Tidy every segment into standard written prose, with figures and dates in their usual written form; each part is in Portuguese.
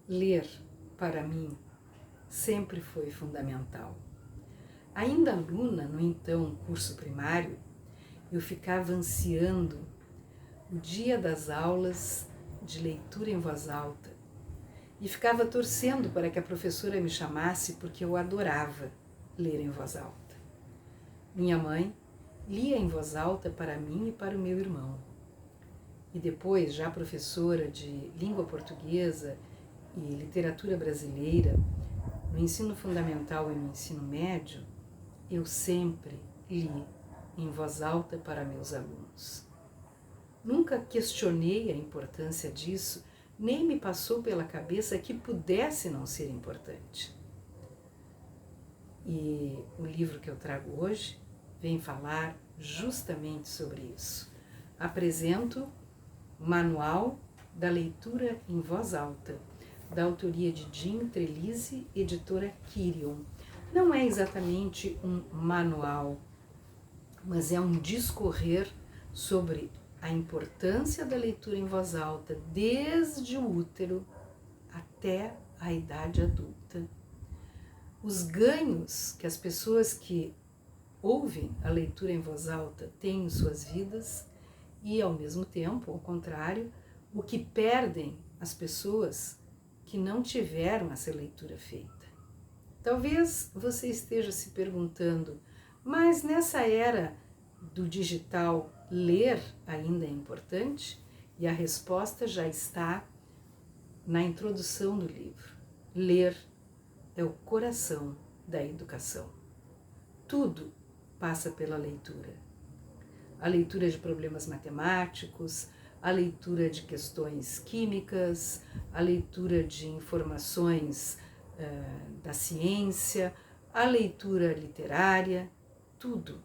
Ler, para mim, sempre foi fundamental. Ainda aluna no então curso primário, eu ficava ansiando o dia das aulas de leitura em voz alta e ficava torcendo para que a professora me chamasse porque eu adorava ler em voz alta. Minha mãe lia em voz alta para mim e para o meu irmão. E depois, já professora de língua portuguesa e literatura brasileira, no ensino fundamental e no ensino médio, eu sempre li em voz alta para meus alunos. Nunca questionei a importância disso, nem me passou pela cabeça que pudesse não ser importante. E o livro que eu trago hoje vem falar justamente sobre isso. Apresento o Manual da Leitura em Voz Alta, da autoria de Jim Trelease, editora Quirion. Não é exatamente um manual, mas é um discorrer sobre a importância da leitura em voz alta desde o útero até a idade adulta. Os ganhos que as pessoas que ouvem a leitura em voz alta têm em suas vidas e, ao mesmo tempo, ao contrário, o que perdem as pessoas que não tiveram essa leitura feita. Talvez você esteja se perguntando, mas nessa era do digital, ler ainda é importante? E a resposta já está na introdução do livro. Ler é o coração da educação. Tudo passa pela leitura. A leitura de problemas matemáticos, a leitura de questões químicas, a leitura de informações da ciência, a leitura literária, tudo.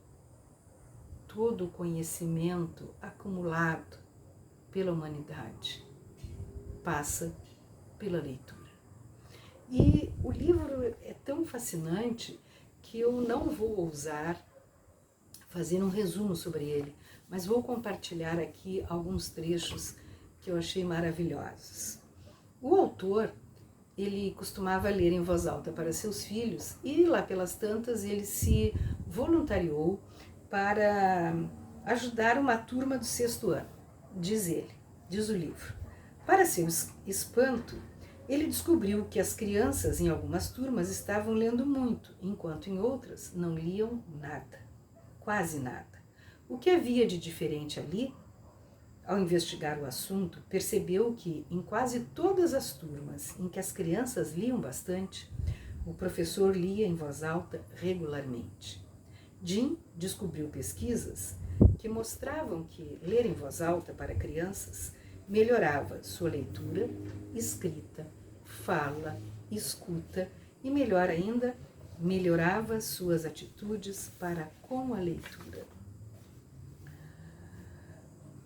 Todo o conhecimento acumulado pela humanidade passa pela leitura. E o livro é tão fascinante que eu não vou ousar fazer um resumo sobre ele, mas vou compartilhar aqui alguns trechos que eu achei maravilhosos. O autor, ele costumava ler em voz alta para seus filhos e lá pelas tantas ele se voluntariou para ajudar uma turma do 6º ano, diz o livro. Para seu espanto, ele descobriu que as crianças em algumas turmas estavam lendo muito, enquanto em outras não liam nada, quase nada. O que havia de diferente ali? Ao investigar o assunto, percebeu que em quase todas as turmas em que as crianças liam bastante, o professor lia em voz alta regularmente. Jim descobriu pesquisas que mostravam que ler em voz alta para crianças melhorava sua leitura, escrita, fala, escuta e, melhor ainda, melhorava suas atitudes para com a leitura.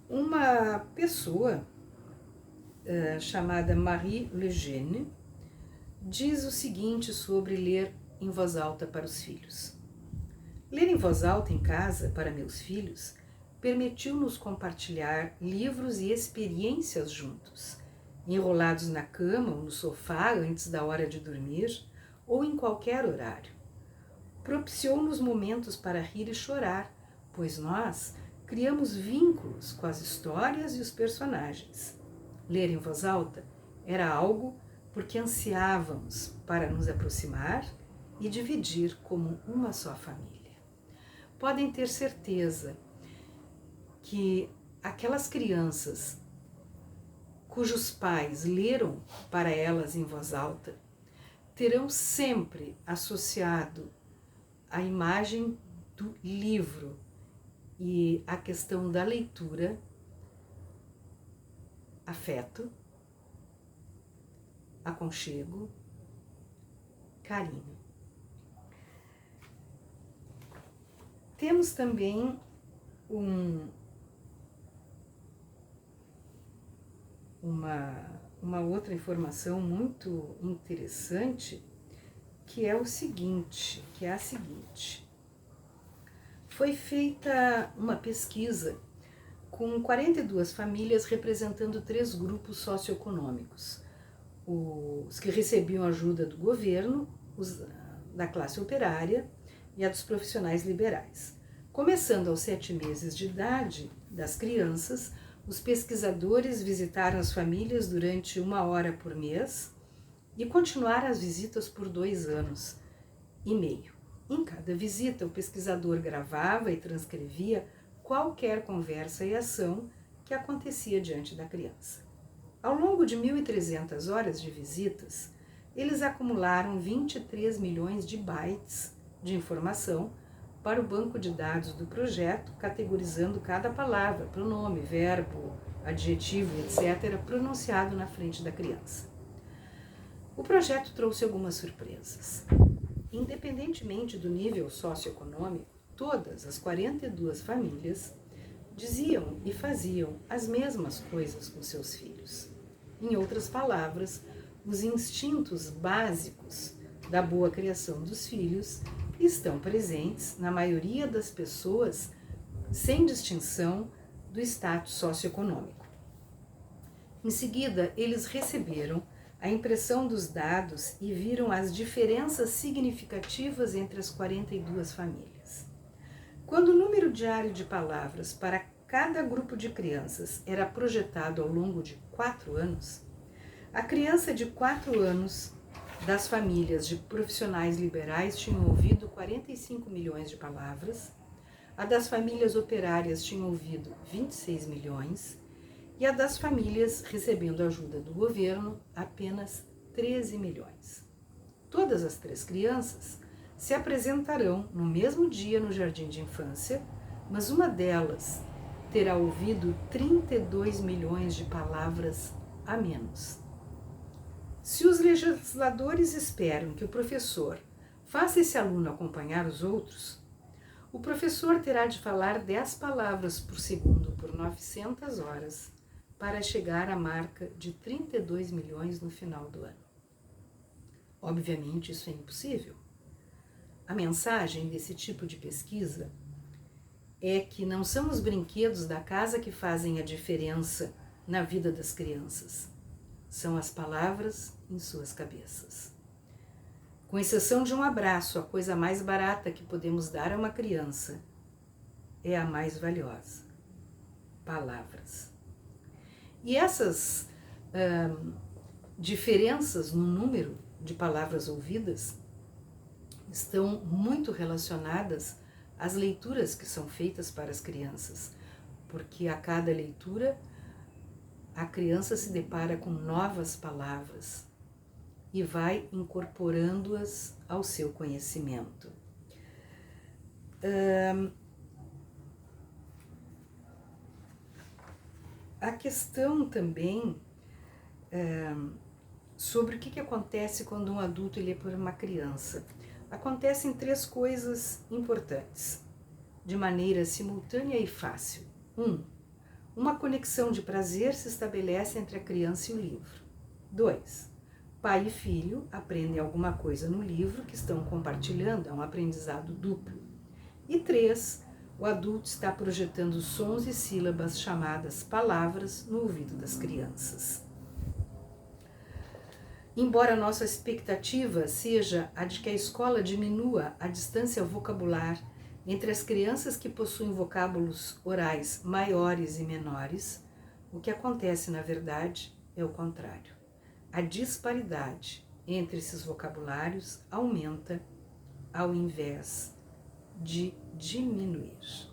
Uma pessoa chamada Marie Le Jeune diz o seguinte sobre ler em voz alta para os filhos. Ler em voz alta em casa para meus filhos permitiu-nos compartilhar livros e experiências juntos, enrolados na cama ou no sofá antes da hora de dormir ou em qualquer horário. Propiciou-nos momentos para rir e chorar, pois nós criamos vínculos com as histórias e os personagens. Ler em voz alta era algo porque ansiávamos para nos aproximar e dividir como uma só família. Podem ter certeza que aquelas crianças cujos pais leram para elas em voz alta terão sempre associado a imagem do livro e a questão da leitura, afeto, aconchego, carinho. Temos também uma outra informação muito interessante, que é a seguinte. Foi feita uma pesquisa com 42 famílias representando 3 grupos socioeconômicos. os que recebiam ajuda do governo, os da classe operária e a dos profissionais liberais. Começando aos 7 meses de idade das crianças, os pesquisadores visitaram as famílias durante 1 hora por mês e continuaram as visitas por 2 anos e meio. Em cada visita, o pesquisador gravava e transcrevia qualquer conversa e ação que acontecia diante da criança. Ao longo de 1.300 horas de visitas, eles acumularam 23 milhões de bytes de informação para o banco de dados do projeto, categorizando cada palavra, pronome, verbo, adjetivo, etc., pronunciado na frente da criança. O projeto trouxe algumas surpresas. Independentemente do nível socioeconômico, todas as 42 famílias diziam e faziam as mesmas coisas com seus filhos. Em outras palavras, os instintos básicos da boa criação dos filhos estão presentes na maioria das pessoas, sem distinção do status socioeconômico. Em seguida, eles receberam a impressão dos dados e viram as diferenças significativas entre as 42 famílias. Quando o número diário de palavras para cada grupo de crianças era projetado ao longo de 4 anos, a criança de 4 anos das famílias de profissionais liberais tinha ouvido 45 milhões de palavras, a das famílias operárias tinha ouvido 26 milhões e a das famílias recebendo ajuda do governo apenas 13 milhões. Todas as 3 crianças se apresentarão no mesmo dia no jardim de infância, mas uma delas terá ouvido 32 milhões de palavras a menos. Se os legisladores esperam que o professor faça esse aluno acompanhar os outros, o professor terá de falar 10 palavras por segundo por 900 horas para chegar à marca de 32 milhões no final do ano. Obviamente, isso é impossível. A mensagem desse tipo de pesquisa é que não são os brinquedos da casa que fazem a diferença na vida das crianças. São as palavras em suas cabeças. Com exceção de um abraço, a coisa mais barata que podemos dar a uma criança é a mais valiosa: palavras. E essas diferenças no número de palavras ouvidas estão muito relacionadas às leituras que são feitas para as crianças, porque a cada leitura a criança se depara com novas palavras e vai incorporando-as ao seu conhecimento. A questão também sobre o que acontece quando um adulto lê por uma criança. Acontecem 3 coisas importantes, de maneira simultânea e fácil. 1. Uma conexão de prazer se estabelece entre a criança e o livro. 2. Pai e filho aprendem alguma coisa no livro que estão compartilhando, é um aprendizado duplo. E 3. O adulto está projetando sons e sílabas chamadas palavras no ouvido das crianças. Embora nossa expectativa seja a de que a escola diminua a distância vocabular entre as crianças que possuem vocábulos orais maiores e menores, o que acontece, na verdade, é o contrário. A disparidade entre esses vocabulários aumenta ao invés de diminuir.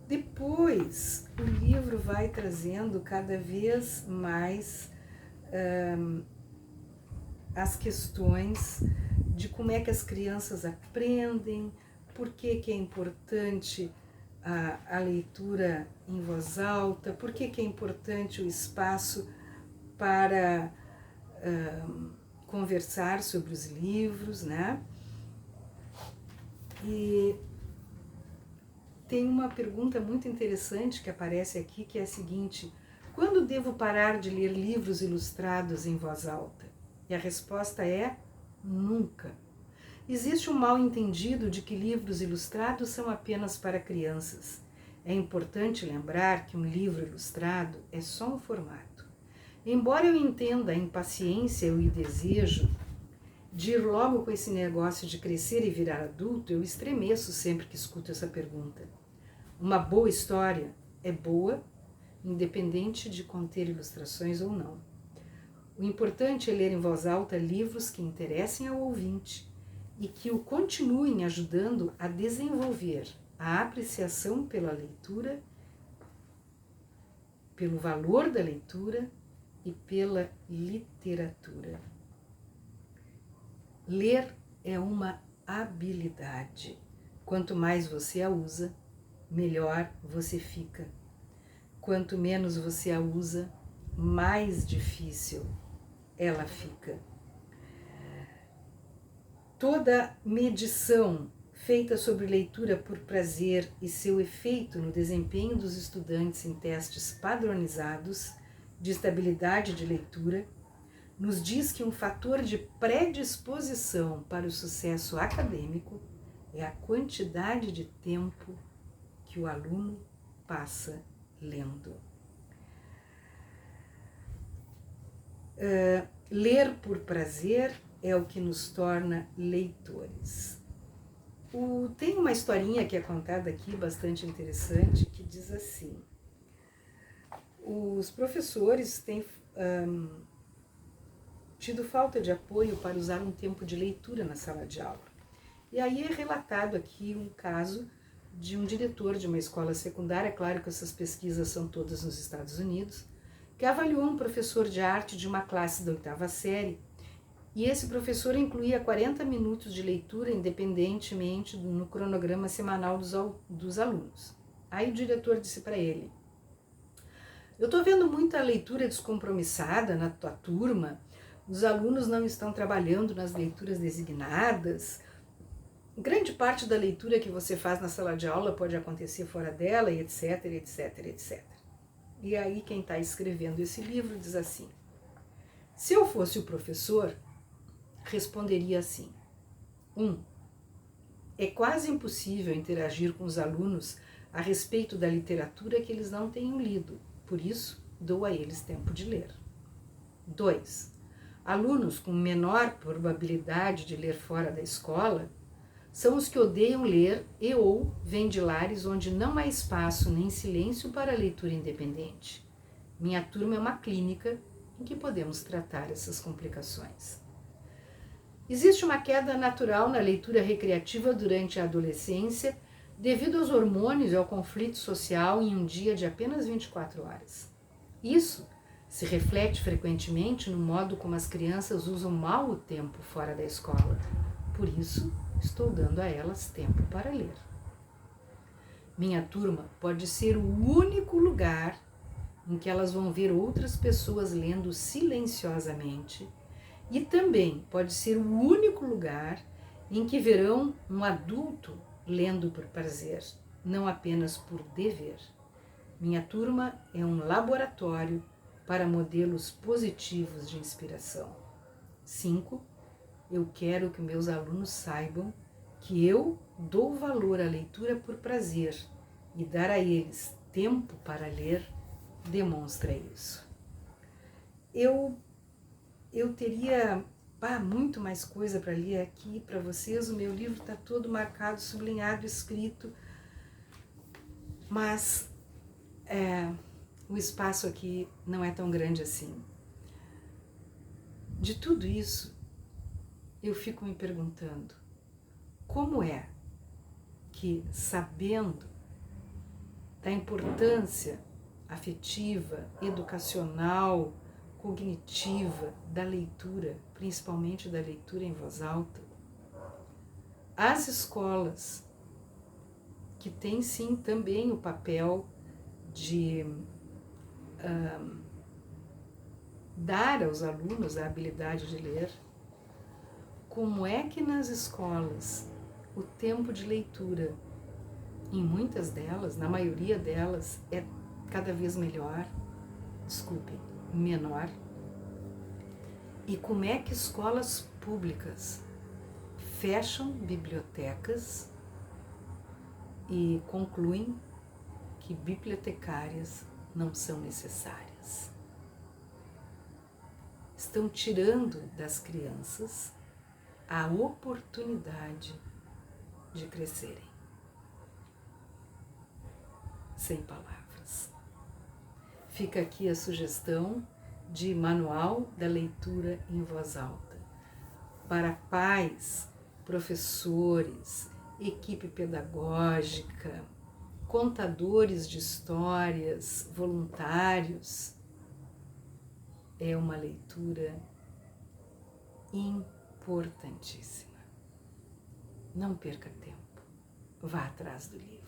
Depois, o livro vai trazendo cada vez mais as questões de como é que as crianças aprendem, por que é importante a leitura em voz alta, por que é importante o espaço para conversar sobre os livros, né? E tem uma pergunta muito interessante que aparece aqui, que é a seguinte: quando devo parar de ler livros ilustrados em voz alta? E a resposta é nunca. Existe um mal-entendido de que livros ilustrados são apenas para crianças. É importante lembrar que um livro ilustrado é só um formato. Embora eu entenda a impaciência e o desejo de ir logo com esse negócio de crescer e virar adulto, eu estremeço sempre que escuto essa pergunta. Uma boa história é boa, independente de conter ilustrações ou não. O importante é ler em voz alta livros que interessem ao ouvinte e que o continuem ajudando a desenvolver a apreciação pela leitura, pelo valor da leitura e pela literatura. Ler é uma habilidade. Quanto mais você a usa, melhor você fica. Quanto menos você a usa, mais difícil ela fica. Toda medição feita sobre leitura por prazer e seu efeito no desempenho dos estudantes em testes padronizados de estabilidade de leitura nos diz que um fator de predisposição para o sucesso acadêmico é a quantidade de tempo que o aluno passa lendo. Ler por prazer é o que nos torna leitores. Tem uma historinha que é contada aqui, bastante interessante, que diz assim: os professores têm tido falta de apoio para usar um tempo de leitura na sala de aula. E aí é relatado aqui um caso de um diretor de uma escola secundária, claro que essas pesquisas são todas nos Estados Unidos, que avaliou um professor de arte de uma classe da 8ª série, e esse professor incluía 40 minutos de leitura independentemente no cronograma semanal dos alunos. Aí o diretor disse para ele: eu estou vendo muita leitura descompromissada na tua turma, os alunos não estão trabalhando nas leituras designadas, grande parte da leitura que você faz na sala de aula pode acontecer fora dela, e etc, etc, etc. E aí quem está escrevendo esse livro diz assim: se eu fosse o professor, responderia assim: 1. É quase impossível interagir com os alunos a respeito da literatura que eles não tenham lido, por isso dou a eles tempo de ler. 2. Alunos com menor probabilidade de ler fora da escola são os que odeiam ler e ou vêm de lares onde não há espaço nem silêncio para a leitura independente. Minha turma é uma clínica em que podemos tratar essas complicações. Existe uma queda natural na leitura recreativa durante a adolescência devido aos hormônios e ao conflito social em um dia de apenas 24 horas. Isso se reflete frequentemente no modo como as crianças usam mal o tempo fora da escola. Por isso, estou dando a elas tempo para ler. Minha turma pode ser o único lugar em que elas vão ver outras pessoas lendo silenciosamente e também pode ser o único lugar em que verão um adulto lendo por prazer, não apenas por dever. Minha turma é um laboratório para modelos positivos de inspiração. 5. Eu quero que meus alunos saibam que eu dou valor à leitura por prazer e dar a eles tempo para ler demonstra isso. Eu teria muito mais coisa para ler aqui para vocês. O meu livro está todo marcado, sublinhado, escrito, mas o espaço aqui não é tão grande assim. De tudo isso, eu fico me perguntando, como é que, sabendo da importância afetiva, educacional, cognitiva da leitura, principalmente da leitura em voz alta, as escolas, que têm sim também o papel de dar aos alunos a habilidade de ler, como é que nas escolas o tempo de leitura, em muitas delas, na maioria delas, é cada vez menor, e como é que escolas públicas fecham bibliotecas e concluem que bibliotecárias não são necessárias. estão tirando das crianças a oportunidade de crescerem. Sem palavras. Fica aqui a sugestão de manual da leitura em voz alta para pais, professores, equipe pedagógica, contadores de histórias, voluntários. É uma leitura importantíssima. Não perca tempo, vá atrás do livro.